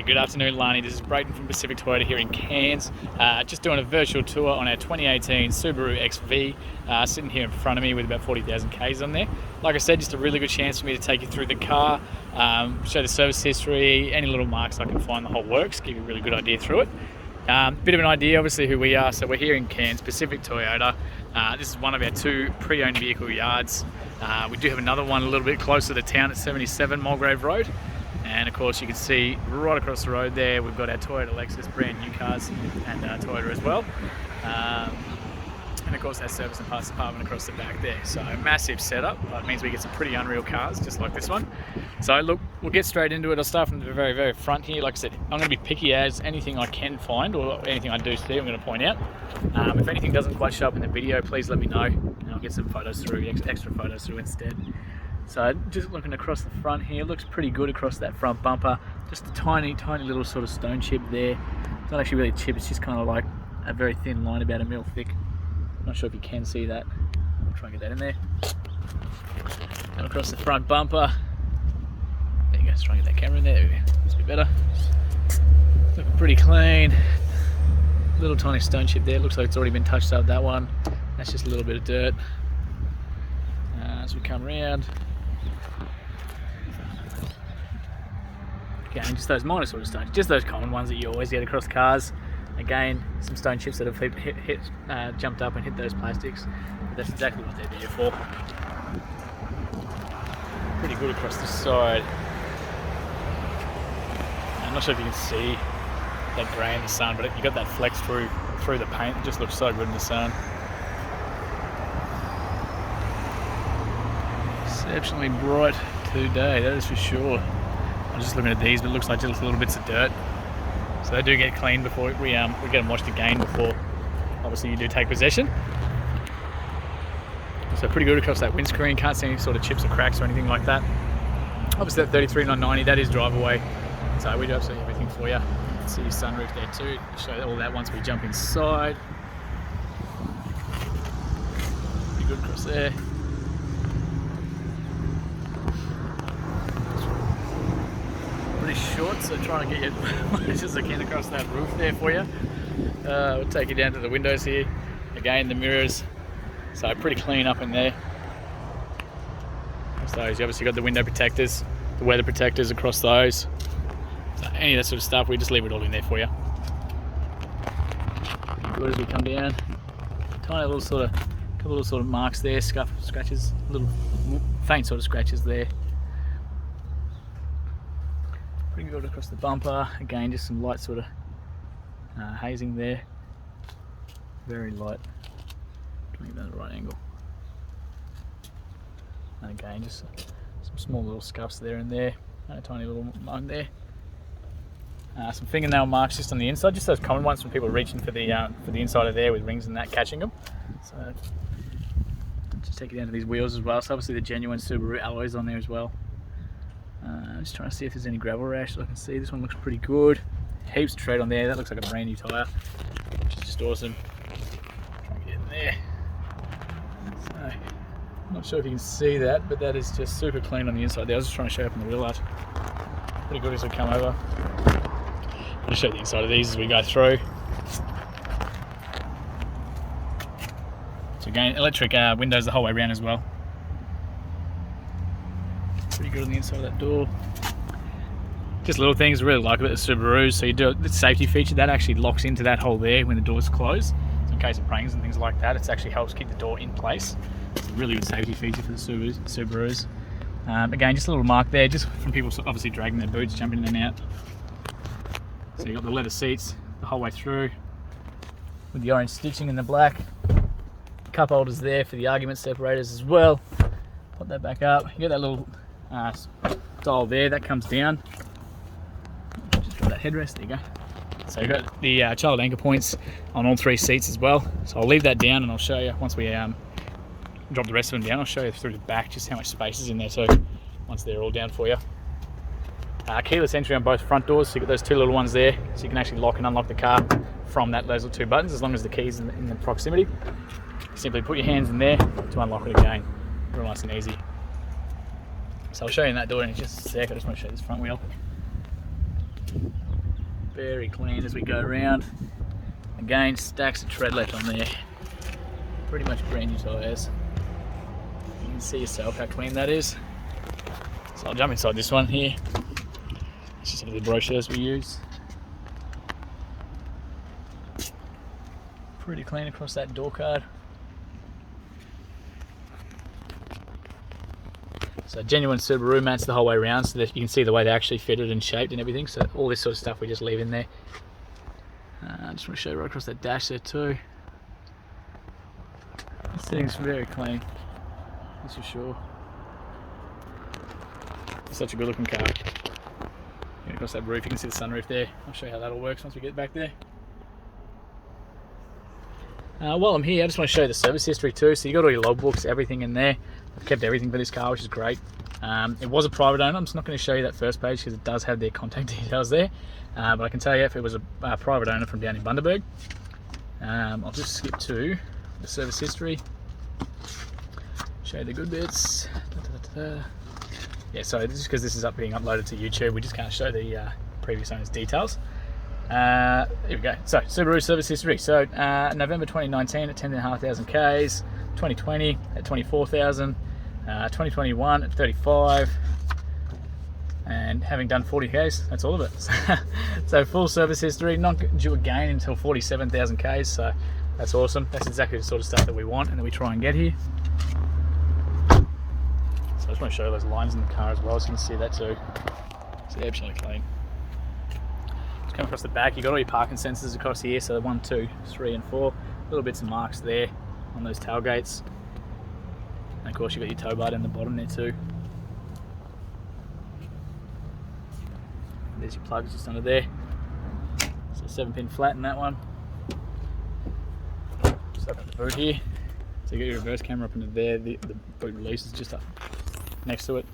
Hey, good afternoon, Lani. This is Brayden from Pacific Toyota here in Cairns. Just doing a virtual tour on our 2018 Subaru XV, sitting here in front of me with about 40,000 Ks on there. Like I said, just a really good chance for me to take you through the car, show the service history, any little marks I can find, the whole works, give you a really good idea through it. Bit of an idea, obviously, who we are. So we're here in Cairns, Pacific Toyota. This is one of our two pre-owned vehicle yards. We do have another one a little bit closer to town at 77 Mulgrave Road. And of course you can see right across the road there, we've got our Toyota Lexus brand new cars and Toyota as well. And of course our service and parts department across the back there. So a massive setup, but it means we get some pretty unreal cars just like this one. So look, we'll get straight into it. I'll start from the very, very front here. Like I said, I'm going to be picky as anything I can find or anything I do see I'm going to point out. If anything doesn't quite show up in the video, please let me know and I'll get some photos through, extra photos through instead. So just looking across the front here, looks pretty good across that front bumper. Just a tiny little sort of stone chip there. It's not actually really chip, it's just kind of like a very thin line, about a mil thick. I'm not sure if you can see that. I'll try and get that in there. And across the front bumper. There you go, let's try and get that camera in there. There we go. That's a bit better. Looking pretty clean. Little tiny stone chip there. Looks like it's already been touched up, that one. That's just a little bit of dirt. As we come around. Again, just those minor sort of stones, just those common ones that you always get across cars. Again, some stone chips that have jumped up and hit those plastics, but that's exactly what they're there for. Pretty good across the side. I'm not sure if you can see that grey in the sun, but you got that flex through the paint. It just looks so good in the sun. Exceptionally bright today, that is for sure. I'm just looking at these, but it looks like just little bits of dirt. So they do get cleaned before we get them washed again before obviously you do take possession. So pretty good across that windscreen, can't see any sort of chips or cracks or anything like that. Obviously that 33,990, that is drive away. So we do absolutely everything for you. See your sunroof there too. I'll show all that once we jump inside. Pretty good across there. Pretty short, so trying to get you as much as I can across that roof there for you. We'll take you down to the windows here. Again, the mirrors, so pretty clean up in there. So you obviously got the window protectors, the weather protectors across those. So any of that sort of stuff, we just leave it all in there for you. Good as we come down. Tiny little sort of, couple little sort of marks there, scuff, scratches, little faint sort of scratches there. Pretty good across the bumper. Again, just some light sort of hazing there. Very light. Trying to get that at the right angle. And again, just some small little scuffs there and there. And a tiny little one there. Some fingernail marks just on the inside, just those common ones from people reaching for the inside of there with rings and that catching them. So just take it down to these wheels as well. So obviously the genuine Subaru alloys on there as well. Just trying to see if there's any gravel rash that I can see. This one looks pretty good. Heaps of tread on there. That looks like a brand new tyre, which is just awesome. Try and get in there. So, I'm not sure if you can see that, but that is just super clean on the inside there. I was just trying to show you up on the wheel arch. Pretty good as we come over. I'll show you the inside of these as we go through. So again, electric windows the whole way around as well. Pretty good on the inside of that door. Just little things I really like about the Subarus. So you do the safety feature that actually locks into that hole there when the door's closed. So in case of prangs and things like that, it actually helps keep the door in place. It's a really good safety feature for the Subarus. Again, just a little mark there, just from people obviously dragging their boots, jumping in and out. So you got the leather seats the whole way through with the orange stitching in the black. Cup holders there for the argument separators as well. Put that back up. You got that little dial there that comes down. Just got that headrest, there you go. So you've got the child anchor points on all three seats as well. So I'll leave that down and I'll show you once we drop the rest of them down. I'll show you through the back just how much space is in there too once they're all down for you. Keyless entry on both front doors, so you've got those two little ones there, so you can actually lock and unlock the car from those little two buttons as long as the key's in the proximity. Simply put your hands in there to unlock it again. Real nice and easy. So I'll show you in that door in just a sec. I just want to show you this front wheel. Very clean as we go around. Again, stacks of tread left on there. Pretty much brand new tyres. You can see yourself how clean that is. So I'll jump inside this one here. It's just some of the brochures we use. Pretty clean across that door card. So genuine Subaru mats the whole way around, so that you can see the way they actually fitted and shaped and everything. So all this sort of stuff we just leave in there. I just want to show you right across that dash there too. This thing's very clean, that's for sure. It's such a good looking car. Going across that roof, you can see the sunroof there. I'll show you how that all works once we get back there. While I'm here, I just want to show you the service history too. So you got all your logbooks, everything in there. I've kept everything for this car, which is great. It was a private owner. I'm just not going to show you that first page because it does have their contact details there. But I can tell you if it was a private owner from down in Bundaberg. I'll just skip to the service history. Show you the good bits. Yeah, so this is because this is being uploaded to YouTube. We just can't show the previous owner's details. Here we go. So Subaru service history. So November 2019 at 10,500 Ks, 2020 at 24,000, 2021 at 35, and having done 40 Ks, that's all of it. So full service history, not due again until 47,000 Ks. So that's awesome. That's exactly the sort of stuff that we want and that we try and get here. So I just want to show you those lines in the car as well, so you can see that too. It's absolutely clean. Come across the back, you've got all your parking sensors across here, so 1, 2, 3 and 4, little bits of marks there on those tailgates, and of course you've got your tow bar down the bottom there too. There's your plugs just under there, so 7-pin flat in that one. Just open the boot here, so you got your reverse camera up into there, the boot release is just up next to it.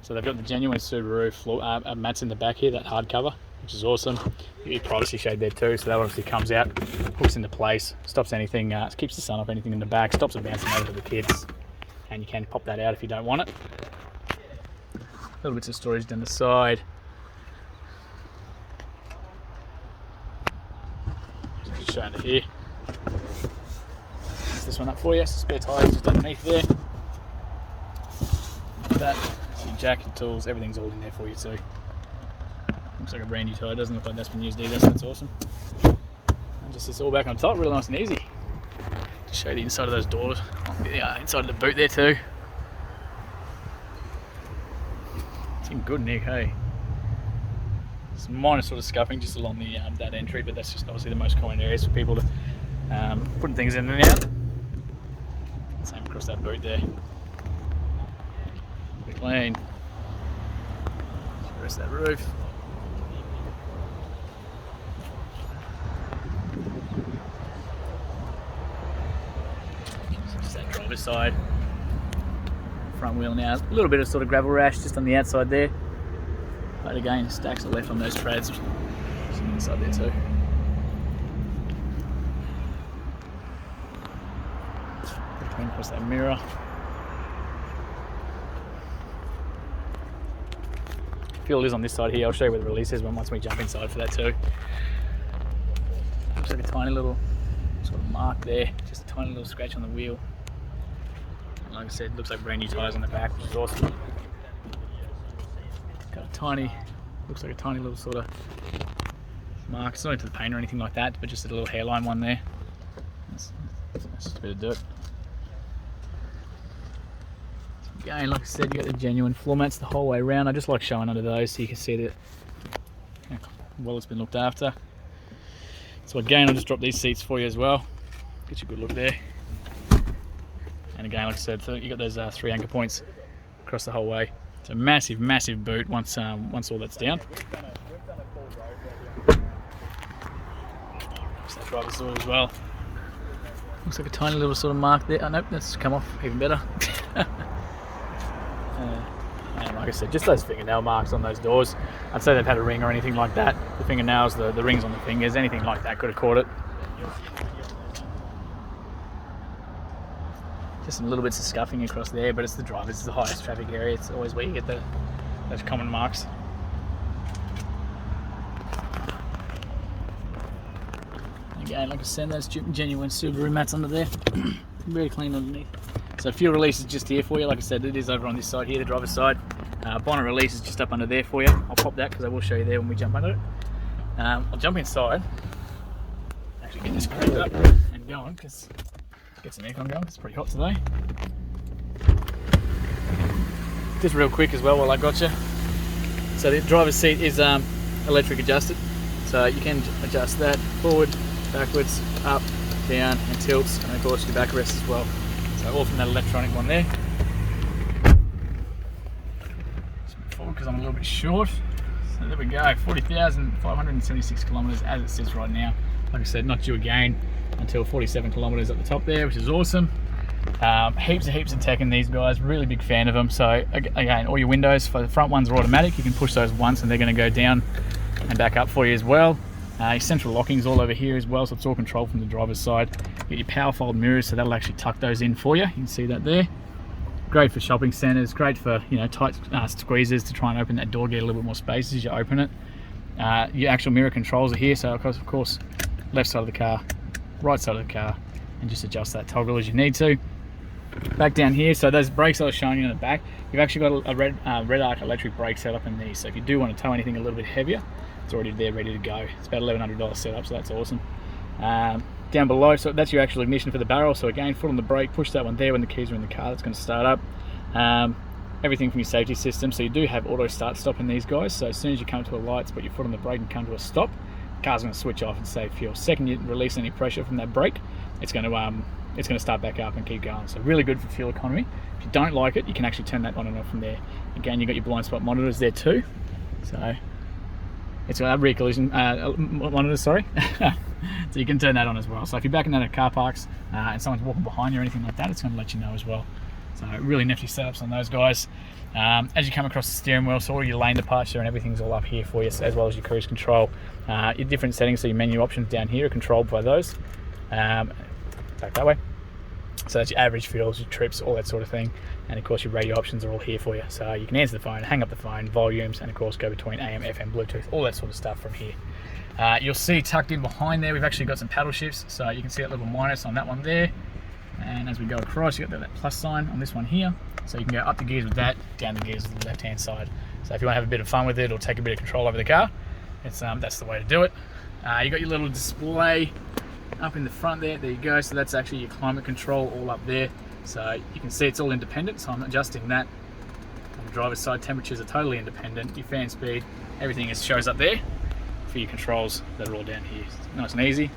So they've got the genuine Subaru floor, mats in the back here, that hard cover, which is awesome. Your privacy shade there too, so that obviously comes out, hooks into place, stops anything, keeps the sun off anything in the back, stops it bouncing over to the kids, and you can pop that out if you don't want it. Little bits of storage down the side. Just showing it here. Lift this one up for you, spare tyres just underneath there. Like that. So your jack, your tools, everything's all in there for you too. Looks like a brand new tyre, doesn't look like that's been used either, so that's awesome. And just it's all back on top, real nice and easy. Just show you the inside of those doors. Inside of the boot there too. It's in good nick, hey. Some minor sort of scuffing just along the that entry, but that's just obviously the most common areas for people to putting things in and out. Same across that boot there. Pretty clean. The rest of that roof. Just that driver's side. Front wheel now. A little bit of sort of gravel rash just on the outside there. But again, stacks are left on those treads. Just on the inside there too. Clean across that mirror. Fuel is on this side here. I'll show you where the release is once we jump inside for that too. Looks like a tiny little sort of mark there, just a tiny little scratch on the wheel. And like I said, looks like brand new tyres on the back, which is awesome. Got a tiny, looks like a tiny little sort of mark. It's not into the paint or anything like that, but just a little hairline one there. That's just a bit of dirt. Again, like I said, you got the genuine floor mats the whole way around. I just like showing under those so you can see that how well it's been looked after. So again, I'll just drop these seats for you as well. Get you a good look there. And again, like I said, you got those 3 anchor points across the whole way. It's a massive, massive boot once all that's down. Just that driver's door as well. Looks like a tiny little sort of mark there. Oh nope, that's come off even better. And like I said, just those fingernail marks on those doors. I'd say they've had a ring or anything like that. The fingernails, the rings on the fingers, anything like that could have caught it. Just some little bits of scuffing across there, but it's the drive. It's the highest traffic area. It's always where you get those common marks. Again, like I said, that's genuine Subaru mats under there. Very clean underneath. So fuel release is just here for you. Like I said, it is over on this side here, the driver's side. Bonnet release is just up under there for you. I'll pop that because I will show you there when we jump under it. I'll jump inside. Actually get this cranked up and going because get some aircon going. It's pretty hot today. Just real quick as well while I got you. So the driver's seat is electric adjusted. So you can adjust that forward, backwards, up, down, and tilts, and of course your backrest as well. So all from that electronic one there. Just move forward because I'm a little bit short. So there we go, 40,576 kilometres as it sits right now. Like I said, not due again until 47 kilometres at the top there, which is awesome. Heaps of tech in these guys, really big fan of them. So again, all your windows, for the front ones are automatic. You can push those once and they're going to go down and back up for you as well. Your central locking's all over here as well, so it's all controlled from the driver's side. You get your power fold mirrors, so that'll actually tuck those in for you. You can see that there. Great for shopping centres, great for tight squeezes to try and open that door, get a little bit more space as you open it. Your actual mirror controls are here, so of course left side of the car, right side of the car, and just adjust that toggle as you need to. Back down here, so those brakes I was showing you in the back, you've actually got a red arc electric brake setup in these, so if you do want to tow anything a little bit heavier, it's already there ready to go. It's about $1,100 setup, so that's awesome. Down below, so that's your actual ignition for the barrel. So again, foot on the brake, push that one there when the keys are in the car, that's going to start up. Everything from your safety system, so you do have auto start stop in these guys, so as soon as you come to a light, put your foot on the brake and come to a stop, the car's going to switch off and save fuel. Second you release any pressure from that brake, it's going to start back up and keep going. So really good for fuel economy. If you don't like it, you can actually turn that on and off from there. Again, you've got your blind spot monitors there too, so it's a rear collision monitor, sorry. So you can turn that on as well. So if you're backing out of car parks and someone's walking behind you or anything like that, it's going to let you know as well. So really nifty setups on those guys. As you come across the steering wheel, so all your lane departure and everything's all up here for you, as well as your cruise control. Your different settings, so your menu options down here are controlled by those. Back that way. So that's your average fuels, your trips, all that sort of thing. And of course your radio options are all here for you. So you can answer the phone, hang up the phone, volumes, and of course go between AM, FM, Bluetooth, all that sort of stuff from here. You'll see tucked in behind there, we've actually got some paddle shifts. So you can see that little minus on that one there. And as we go across, you've got that plus sign on this one here. So you can go up the gears with that, down the gears with the left-hand side. So if you want to have a bit of fun with it or take a bit of control over the car, that's the way to do it. You got your little display up in the front there you go. So that's actually your climate control all up there. So you can see it's all independent, so I'm adjusting that. On the driver's side, temperatures are totally independent. Your fan speed, everything shows up there for your controls that are all down here. It's nice and easy.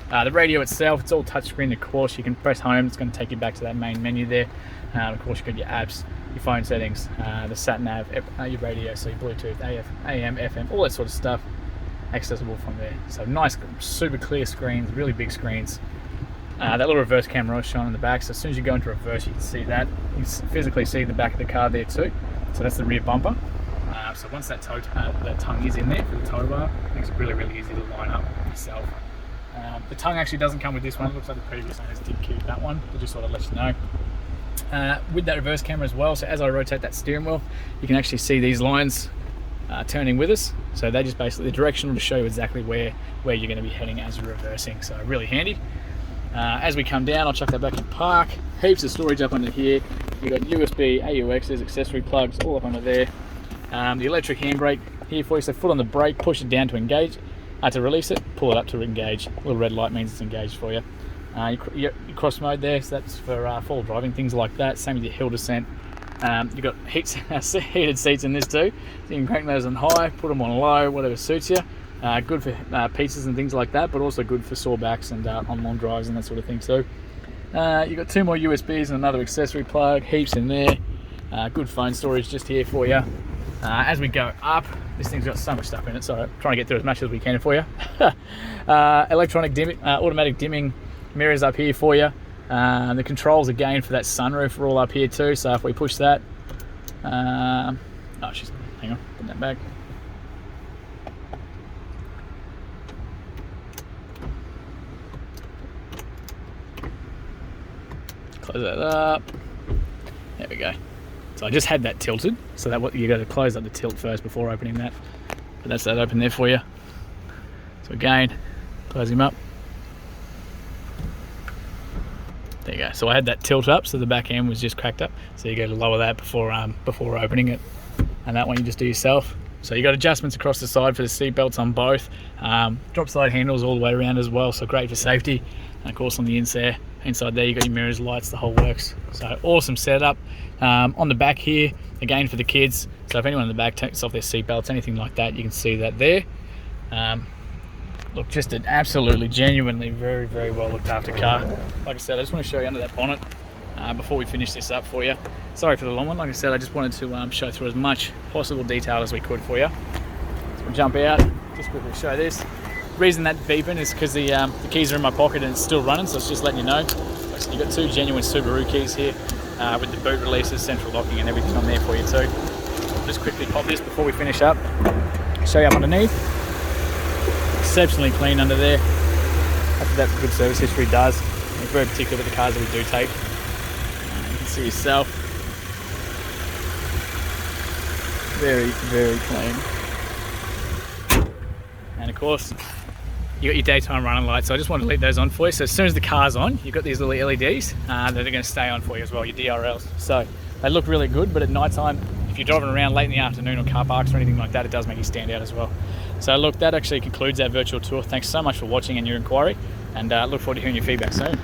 The radio itself, it's all touchscreen. Of course, you can press home, it's going to take you back to that main menu there. Of course, you've got your apps, your phone settings, the sat nav, your radio, so your Bluetooth, AM, FM, all that sort of stuff accessible from there. So nice, super clear screens, really big screens. That little reverse camera is shown in the back, so as soon as you go into reverse, you can see that. You can physically see the back of the car there too. So that's the rear bumper. So once that tongue is in there for the tow bar, it makes it really, really easy to line up yourself. The tongue actually doesn't come with this one. It looks like the previous owners did keep that one. I'll just sort of let you know. With that reverse camera as well, so as I rotate that steering wheel, you can actually see these lines turning with us. So they're just basically the directional to show you exactly where you're going to be heading as you're reversing. So really handy. As we come down, I'll chuck that back in park. Heaps of storage up under here. You've got USB, AUXs, accessory plugs, all up under there. The electric handbrake here for you. So foot on the brake, push it down to engage. To release it, pull it up to engage. A little red light means it's engaged for you. Your cross mode there, so that's for fall driving, things like that. Same with your hill descent. You've got heated seats in this too. So you can crank those on high, put them on low, whatever suits you. Good for pizzas and things like that, but also good for sore backs and on long drives and that sort of thing too. You've got 2 more USBs and another accessory plug, heaps in there. Good phone storage just here for you. As we go up, this thing's got so much stuff in it, so I'm trying to get through as much as we can for you. Electronic dimming, automatic dimming mirrors up here for you. The controls again for that sunroof are all up here too, so if we push that, hang on, put that back. Close that up. There we go. So I just had that tilted, so that you got to close up the tilt first before opening that. But that's that open there for you. So again, close him up. There you go. So I had that tilt up, so the back end was just cracked up. So you go to lower that before opening it, and that one you just do yourself. So you got adjustments across the side for the seat belts on both. Drop side handles all the way around as well, so great for safety. And of course on the inside there you got your mirrors, lights, the whole works. So awesome setup. On the back here, again for the kids. So if anyone in the back takes off their seat belts, anything like that, you can see that there. Look, just an absolutely, genuinely, very, very well looked after car. Like I said, I just want to show you under that bonnet before we finish this up for you. Sorry for the long one. Like I said, I just wanted to show through as much possible detail as we could for you. So we'll jump out, just quickly show this. The reason that beeping is because the keys are in my pocket and it's still running, so it's just letting you know. So you've got two genuine Subaru keys here with the boot releases, central locking and everything on there for you too. I'll just quickly pop this before we finish up. Show you up underneath. Exceptionally clean under there. That's what that good service history does. We're very particular with the cars that we do take. You can see yourself. Very, very clean. And of course, you got your daytime running lights, so I just wanted to leave those on for you. So as soon as the car's on, you've got these little LEDs that are going to stay on for you as well, your DRLs. So they look really good, but at night time, if you're driving around late in the afternoon on car parks or anything like that, it does make you stand out as well. So look, that actually concludes our virtual tour. Thanks so much for watching and your inquiry, and look forward to hearing your feedback soon.